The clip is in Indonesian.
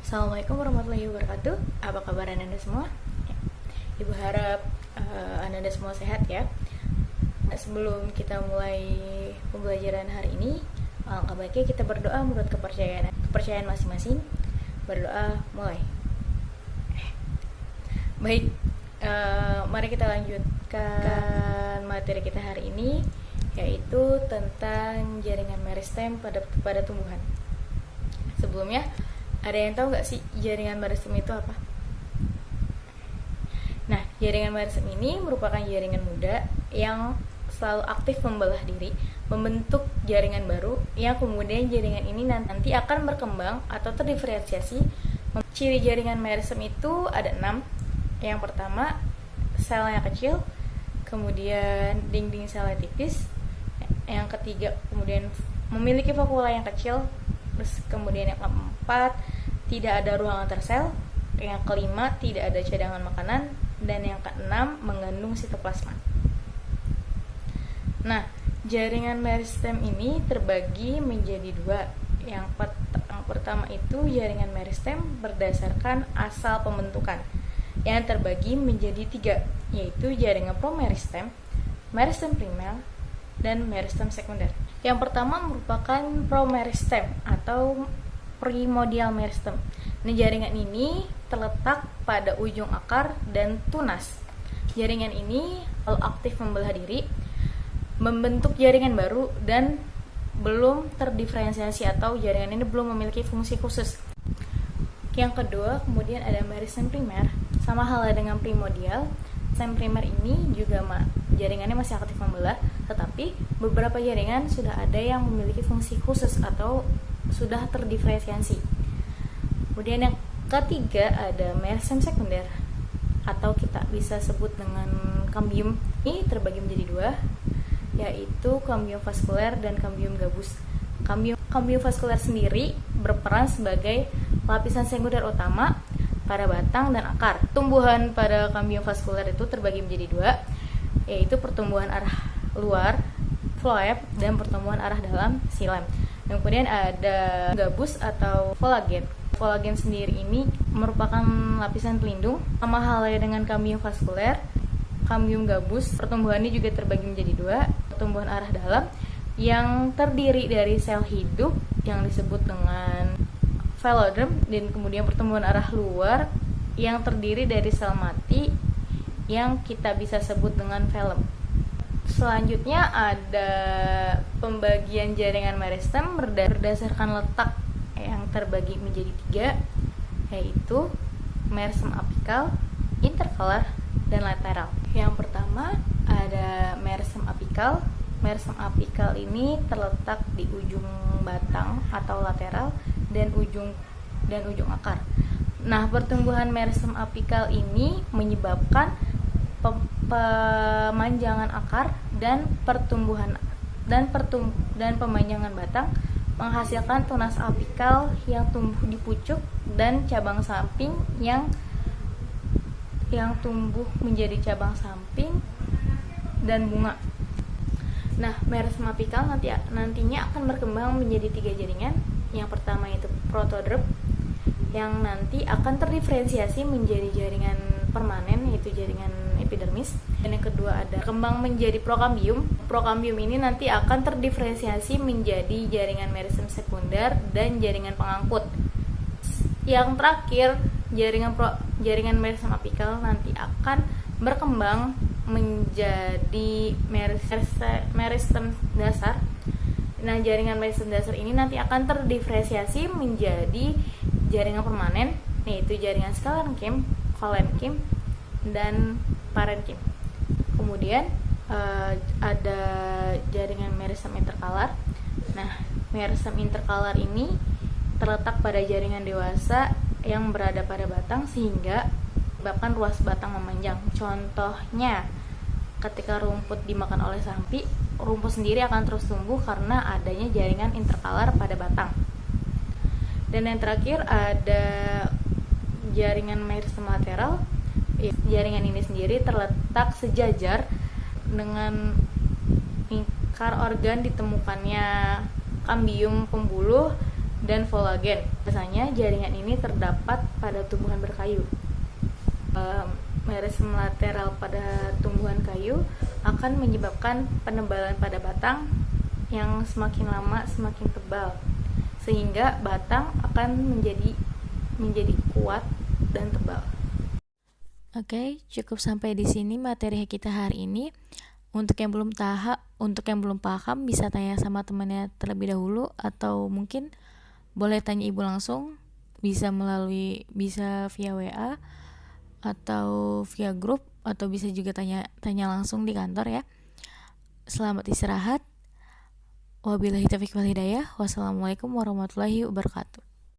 Assalamualaikum warahmatullahi wabarakatuh. Apa kabar Anda semua? Ya, Ibu harap Anda semua sehat ya. Nah, sebelum kita mulai pembelajaran hari ini, alangkah baiknya kita berdoa menurut kepercayaan masing-masing. Berdoa mulai. Baik, mari kita lanjutkan materi kita hari ini, yaitu tentang jaringan meristem pada tumbuhan. Sebelumnya, ada yang tahu nggak sih jaringan meristem itu apa? Nah, jaringan meristem ini merupakan jaringan muda yang selalu aktif membelah diri, membentuk jaringan baru, yang kemudian jaringan ini nanti akan berkembang atau terdiferensiasi. Ciri jaringan meristem itu ada 6. Yang pertama, selnya kecil, kemudian dinding selnya tipis. Yang ketiga, kemudian memiliki vakuola yang kecil. Terus kemudian yang keempat, tidak ada ruang antar sel. Yang kelima, tidak ada cadangan makanan. Dan yang keenam, mengandung sitoplasma. Nah, jaringan meristem ini terbagi menjadi 2. Yang pertama itu jaringan meristem berdasarkan asal pembentukan, yang terbagi menjadi 3, yaitu jaringan promeristem, meristem primer, dan meristem sekunder. Yang pertama merupakan promeristem atau primordial meristem. Nah, jaringan ini terletak pada ujung akar dan tunas. Jaringan ini selalu aktif membelah diri, membentuk jaringan baru, dan belum terdiferensiasi atau jaringan ini belum memiliki fungsi khusus. Yang kedua, kemudian ada meristem primer. Sama halnya dengan primordial, meristem primer ini juga jaringannya masih aktif membelah, tetapi beberapa jaringan sudah ada yang memiliki fungsi khusus atau sudah terdiferensiasi. Kemudian yang ketiga ada meristem sekunder, atau kita bisa sebut dengan kambium. Ini terbagi menjadi 2, yaitu kambium vaskuler dan kambium gabus. Kambium vaskuler sendiri berperan sebagai lapisan sekunder utama pada batang dan akar. Tumbuhan pada kambium vaskuler itu terbagi menjadi 2, yaitu pertumbuhan arah luar, phloem, dan pertumbuhan arah dalam, xilem. Kemudian ada gabus atau kolagen. Kolagen sendiri ini merupakan lapisan pelindung. Sama halnya dengan kambium vaskuler, kambium gabus pertumbuhannya juga terbagi menjadi 2. Pertumbuhan arah dalam yang terdiri dari sel hidup yang disebut dengan velodrome, dan kemudian pertumbuhan arah luar yang terdiri dari sel mati yang kita bisa sebut dengan velum. Selanjutnya ada pembagian jaringan meristem berdasarkan letak yang terbagi menjadi 3, yaitu meristem apikal, interkalar, dan lateral. Yang pertama ada meristem apikal. Meristem apikal ini terletak di ujung batang atau lateral dan ujung akar. Nah, pertumbuhan meristem apikal ini menyebabkan pemanjangan akar dan pemanjangan batang, menghasilkan tunas apikal yang tumbuh di pucuk dan cabang samping yang tumbuh menjadi cabang samping dan bunga. Nah, meristem apikal nantinya akan berkembang menjadi 3 jaringan. Yang pertama itu protodrop, yang nanti akan terdiferensiasi menjadi jaringan permanen, yaitu jaringan epidermis. Dan yang kedua ada kembang menjadi prokambium. Prokambium ini nanti akan terdiferensiasi menjadi jaringan meristem sekunder dan jaringan pengangkut. Yang terakhir, jaringan meristem apikal nanti akan berkembang menjadi meristem dasar. Nah, jaringan meristem dasar ini nanti akan terdiferensiasi menjadi jaringan permanen, yaitu jaringan scalerenchyme, colerenchyme, dan parenchyme. Kemudian ada jaringan meristem interkalar. Nah, meristem interkalar ini terletak pada jaringan dewasa yang berada pada batang sehingga menyebabkan ruas batang memanjang. Contohnya, ketika rumput dimakan oleh sapi, rumput sendiri akan terus tumbuh karena adanya jaringan interkalar pada batang. Dan yang terakhir ada jaringan meristem lateral. Jaringan ini sendiri terletak sejajar dengan lingkar organ ditemukannya kambium pembuluh dan kolagen. Biasanya jaringan ini terdapat pada tumbuhan berkayu. Meristem lateral pada tumbuhan kayu akan menyebabkan penebalan pada batang yang semakin lama semakin tebal, sehingga batang akan menjadi kuat dan tebal. Oke, cukup sampai di sini materi kita hari ini. Untuk yang belum paham bisa tanya sama temannya terlebih dahulu, atau mungkin boleh tanya ibu langsung, bisa via WA atau via grup, atau bisa juga tanya langsung di kantor ya. Selamat istirahat. Wabillahi taufiq wal hidayah. Wassalamualaikum warahmatullahi wabarakatuh.